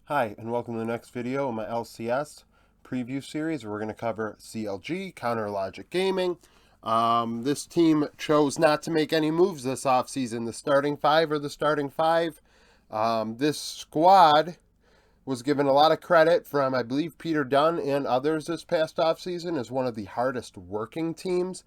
Hi, and welcome to the next video in my LCS preview series where we're going to cover CLG, Counter Logic Gaming. This team chose not to make any moves this offseason. The starting five are the starting five. This squad was given a lot of credit from, I believe, Peter Dunn and others this past offseason as one of the hardest working teams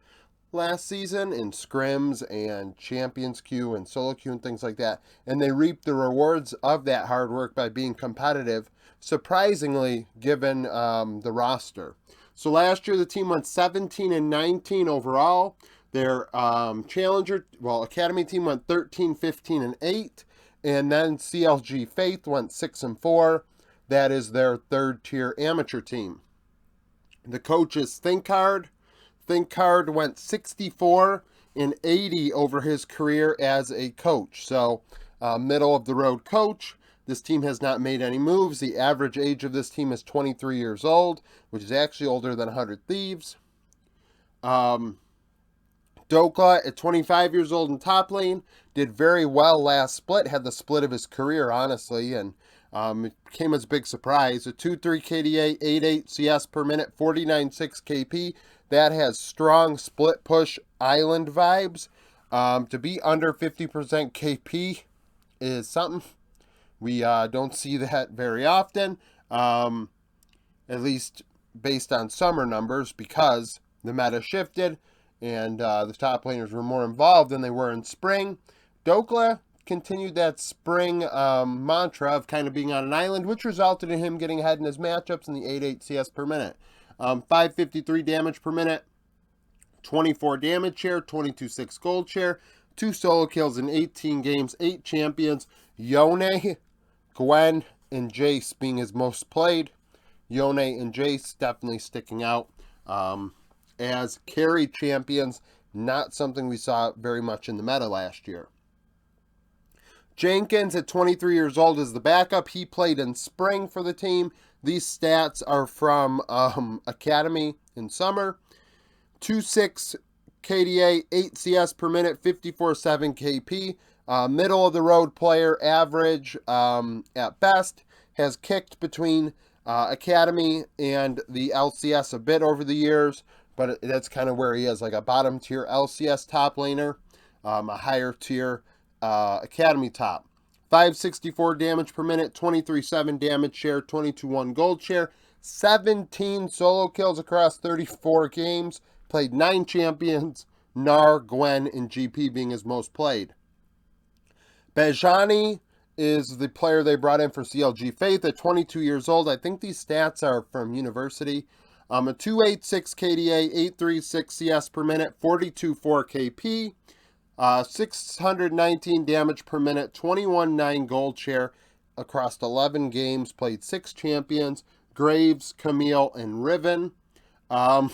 last season in scrims and champions queue and solo queue and things like that, and they reaped the rewards of that hard work by being competitive, surprisingly, given the roster. So last year the team went 17 and 19 overall. Their academy team went 13, 15 and 8, and then CLG Faith went 6 and 4. That is their third tier amateur team. The coaches Think Hard went 64 and 80 over his career as a coach. So, middle of the road coach. This team has not made any moves. The average age of this team is 23 years old, which is actually older than 100 Thieves. Dokla at 25 years old in top lane did very well last split, had the split of his career, honestly, and it came as a big surprise. A 2-3 KDA, 8-8 CS per minute, 49-6 KP. That has strong split push island vibes. To be under 50% KP is something. We don't see that very often, at least based on summer numbers, because the meta shifted and the top laners were more involved than they were in spring. Dokla continued that spring mantra of kind of being on an island, which resulted in him getting ahead in his matchups in the 8-8 CS per minute. 553 damage per minute, 24 damage share, 22-6 gold share, 2 solo kills in 18 games, 8 champions. Yone, Gwen, and Jace being his most played. Yone and Jace definitely sticking out as carry champions, not something we saw very much in the meta last year. Jenkins at 23 years old is the backup. He played in spring for the team. These stats are from Academy in summer. 2-6 KDA, 8 CS per minute, 54-7 KP. Middle of the road player, average at best. Has kicked between Academy and the LCS a bit over the years, but that's kind of where he is, like a bottom tier LCS top laner, a higher tier Academy top. 564 damage per minute, 23-7 damage share, 22-1 gold share, 17 solo kills across 34 games, played 9 champions, Gnar, Gwen, and GP being his most played. Bejani is the player they brought in for CLG Faith at 22 years old. I think these stats are from university. A 286 KDA, 836 CS per minute, 42.4 KP. 619 damage per minute, 21-9 gold share across 11 games, played 6 champions, Graves, Camille, and Riven. We'll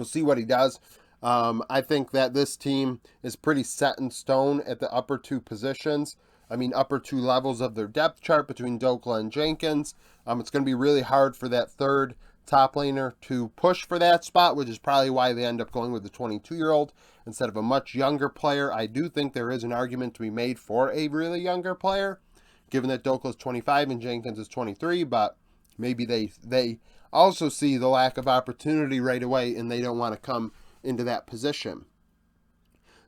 see what he does. I think that this team is pretty set in stone at the upper 2 positions. Upper 2 levels of their depth chart between Dokla and Jenkins. It's going to be really hard for that third top laner to push for that spot, which is probably why they end up going with the 22-year-old instead of a much younger player. I do think there is an argument to be made for a really younger player, given that Dokla is 25 and Jenkins is 23, but maybe they also see the lack of opportunity right away and they don't want to come into that position.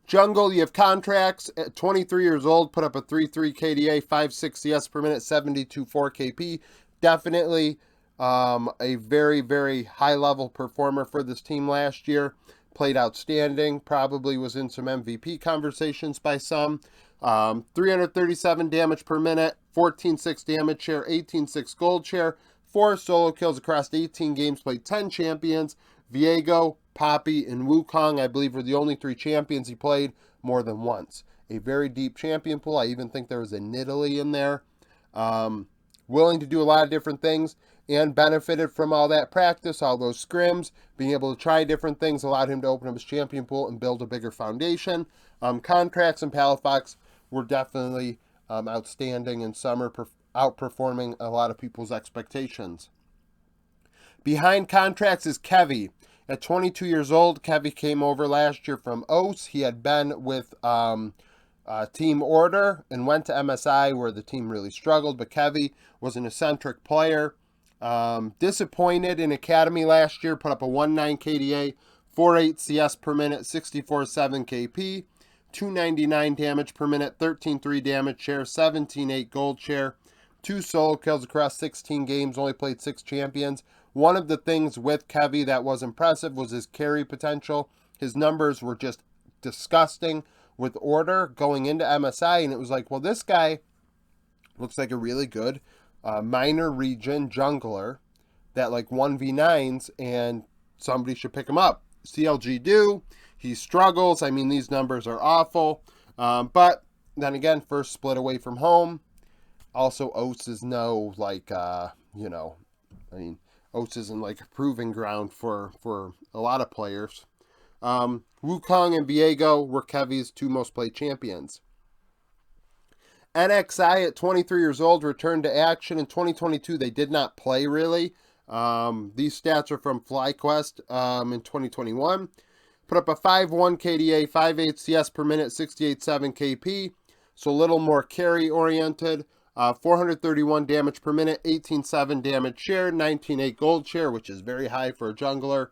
Jungle, you have Contracts at 23 years old, put up a 3-3 KDA, 5-6 CS per minute, 72.4 KP. Definitely a very, very high-level performer for this team last year. Played outstanding, probably was in some MVP conversations by some. 337 damage per minute, 14.6 damage share, 18.6 gold share, 4 solo kills across 18 games, played 10 champions. Viego, Poppy, and Wukong, I believe, were the only 3 champions he played more than once. A very deep champion pool. I even think there was a Nidalee in there. Willing to do a lot of different things and benefited from all that practice, all those scrims, being able to try different things allowed him to open up his champion pool and build a bigger foundation. Contracts and Palafox were definitely outstanding in summer, outperforming a lot of people's expectations. Behind Contracts is Kevy. At 22 years old, Kevy came over last year from OS. He had been with team order and went to MSI where the team really struggled. But Kevy was an eccentric player. Disappointed in Academy last year, put up a 1.9 KDA, 4.8 CS per minute, 64.7 KP, 299 damage per minute, 13.3 damage share, 17.8 gold share, 2 solo kills across 16 games, only played 6 champions. One of the things with Kevy that was impressive was his carry potential. His numbers were just disgusting with order going into MSI, and it was like, well, this guy looks like a really good minor region jungler that like 1v9s, and somebody should pick him up. CLG do. He struggles. I mean, these numbers are awful. But then again, first split away from home. Also, Oats is no, like, I mean, Oats isn't like a proving ground for a lot of players. Wukong and Viego were Kevy's 2 most played champions. NXI at 23 years old returned to action in 2022. They did not play really. These stats are from FlyQuest in 2021. Put up a 5.1 KDA, 5.8 CS per minute, 68.7 KP. So a little more carry oriented. 431 damage per minute, 18.7 damage share, 19.8 gold share, which is very high for a jungler.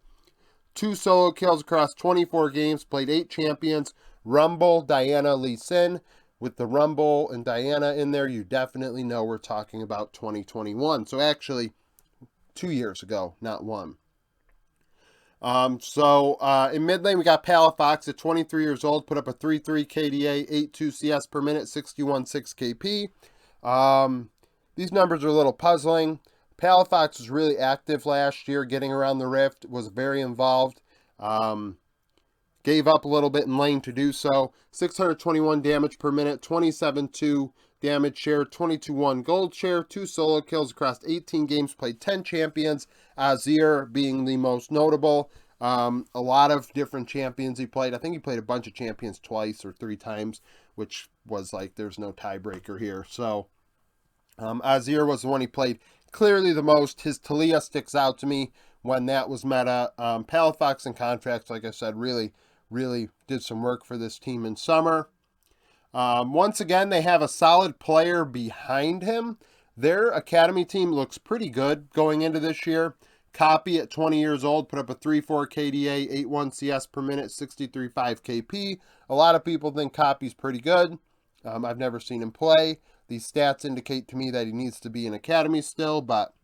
2 solo kills across 24 games, played 8 champions. Rumble, Diana, Lee Sin. With the Rumble and Diana in there, you definitely know we're talking about 2021. So actually, 2 years ago, not 1. In mid lane, we got Palafox at 23 years old, put up a 3.3 KDA, 8.2 CS per minute, 61.6 KP. These numbers are a little puzzling. Palafox was really active last year, getting around the rift, was very involved. Gave up a little bit in lane to do so. 621 damage per minute, 27.2 damage share, 22.1 gold share, 2 solo kills across 18 games, played 10 champions, Azir being the most notable. A lot of different champions he played. I think he played a bunch of champions twice or 3 times, which was like there's no tiebreaker here. So Azir was the one he played clearly the most. His Talia sticks out to me when that was meta. Palafox and contracts, like I said, really did some work for this team in summer. Once again, they have a solid player behind him. Their academy team looks pretty good going into this year. Copy at 20 years old, put up a 3.4 KDA, 8.1 CS per minute, 63.5 KP. A lot of people think Copy's pretty good. I've never seen him play. These stats indicate to me that he needs to be in academy still, but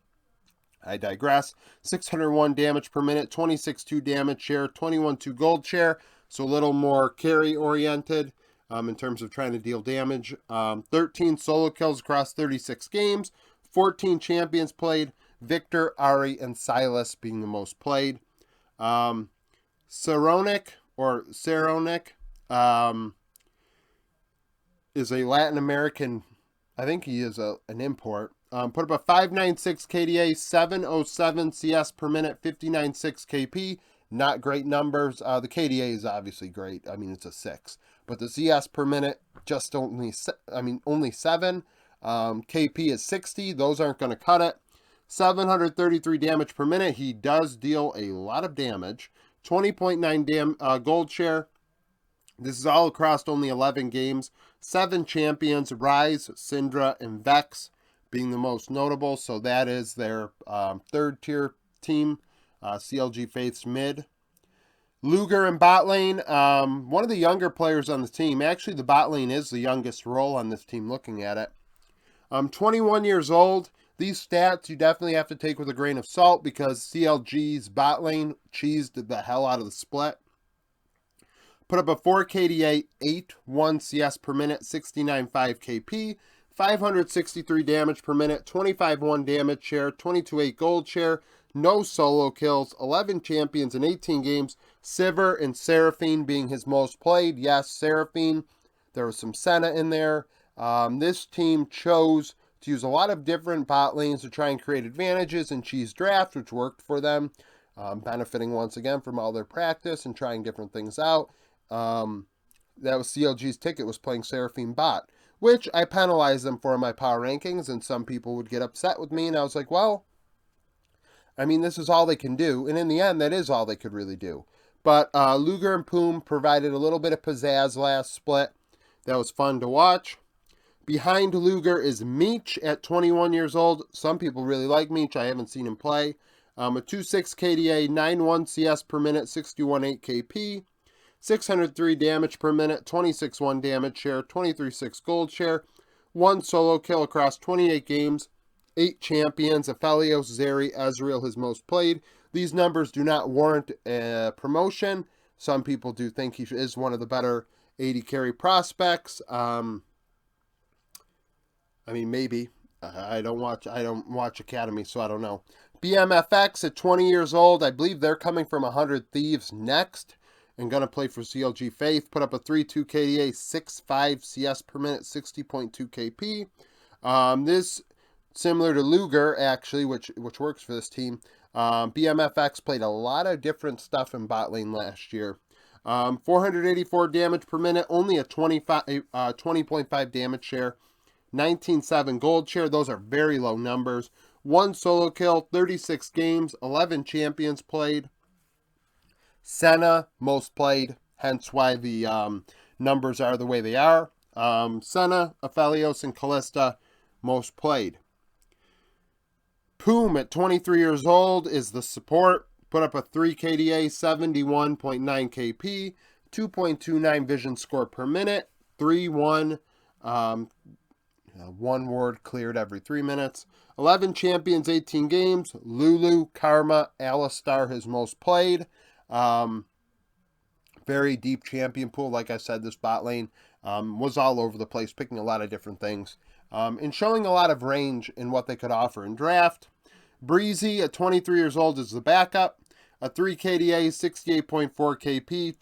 I digress. 601 damage per minute, 26.2 damage share, 21.2 gold share, so a little more carry oriented in terms of trying to deal damage. 13 solo kills across 36 games, 14 champions played, Victor, Ari, and Silas being the most played. Saronic is a Latin American, I think he is an import. Put up a 5.96 KDA, 7.07 CS per minute, 59.6 KP. Not great numbers. The KDA is obviously great. I mean, it's a 6. But the CS per minute, just only 7. KP is 60. Those aren't going to cut it. 733 damage per minute. He does deal a lot of damage. 20.9 gold share. This is all across only 11 games. 7 champions, Rise, Syndra, and Vex being the most notable. So that is their 3rd tier team. CLG Faith's mid. Luger in bot lane. One of the younger players on the team. Actually, the bot lane is the youngest role on this team looking at it. 21 years old. These stats you definitely have to take with a grain of salt because CLG's bot lane cheesed the hell out of the split. Put up a 4 KDA, 8.1 CS per minute, 69.5 KP, 563 damage per minute, 25.1 damage share, 22.8 gold share, no solo kills, 11 champions in 18 games, Sivir and Seraphine being his most played. Yes, Seraphine. There was some Senna in there. This team chose to use a lot of different bot lanes to try and create advantages and cheese draft, which worked for them, benefiting once again from all their practice and trying different things out. That was CLG's ticket, was playing Seraphine bot, which I penalized them for in my power rankings, and some people would get upset with me, and I was like, well, I mean, this is all they can do, and in the end, that is all they could really do. But Luger and Poom provided a little bit of pizzazz last split. That was fun to watch. Behind Luger is Meech at 21 years old. Some people really like Meech. I haven't seen him play. A 2.6 KDA, 9.1 CS per minute, 61.8 KP, 603 damage per minute, 26.1 damage share, 23.6 gold share, 1 solo kill across 28 games, 8 champions, Aphelios, Zeri, Ezreal, his most played. These numbers do not warrant a promotion. Some people do think he is one of the better AD carry prospects. I mean, maybe. I don't watch Academy, so I don't know. BMFX at 20 years old. I believe they're coming from 100 Thieves next and going to play for CLG Faith. Put up a 3.2 KDA, 6.5 CS per minute, 60.2 KP. This, similar to Luger, actually, which works for this team. BMFX played a lot of different stuff in bot lane last year. 484 damage per minute, only a 20.5 damage share. 19.7 gold share. Those are very low numbers. 1 solo kill, 36 games, 11 champions played. Senna, most played, hence why the numbers are the way they are. Senna, Aphelios, and Callista, most played. Poom at 23 years old is the support. Put up a 3 KDA, 71.9 KP, 2.29 vision score per minute, 3-1. One ward cleared every 3 minutes. 11 champions, 18 games. Lulu, Karma, Alistar, his most played. Very deep champion pool. Like I said, this bot lane was all over the place, picking a lot of different things. And showing a lot of range in what they could offer in draft. Breezy at 23 years old is the backup. A 3 KDA, 68.4 KP,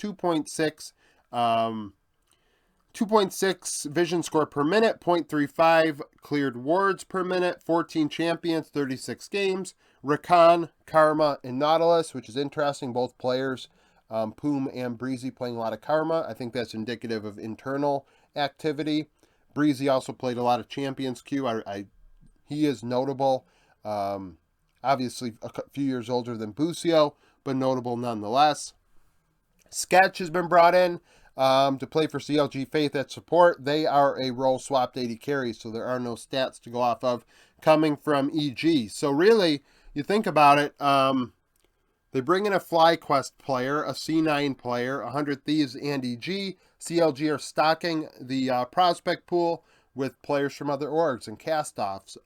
2.6 vision score per minute, 0.35 cleared wards per minute, 14 champions, 36 games. Rakan, Karma, and Nautilus, which is interesting. Both players, Poom and Breezy, playing a lot of Karma. I think that's indicative of internal activity. Breezy also played a lot of champions queue. He is notable. Obviously, a few years older than Busio, but notable nonetheless. Sketch has been brought in to play for CLG Faith at support. They are a role swapped AD carry, so there are no stats to go off of coming from EG. So really, you think about it, they bring in a FlyQuest player, a C9 player, 100 Thieves, and EG. CLG are stocking the prospect pool with players from other orgs and cast-offs.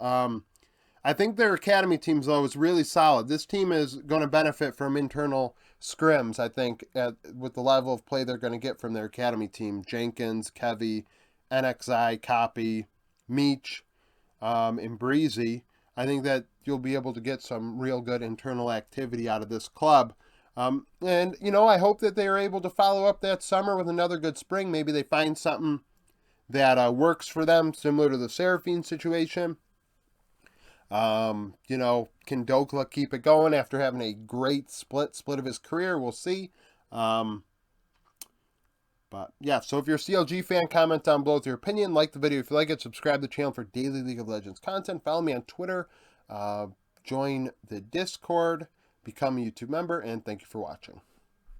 I think their academy teams, though, is really solid. This team is going to benefit from internal scrims, I think, with the level of play they're going to get from their academy team. Jenkins, Kevy, NXI, Copy, Meech, and Breezy. I think that you'll be able to get some real good internal activity out of this club. And, you know, I hope that they are able to follow up that summer with another good spring. Maybe they find something that works for them, similar to the Seraphine situation. You know, can Dokla keep it going after having a great split of his career? We'll see. But yeah, so if you're a CLG fan, comment down below with your opinion. Like the video if you like it. Subscribe to the channel for daily League of Legends content. Follow me on Twitter. Join the Discord. Become a YouTube member. And thank you for watching.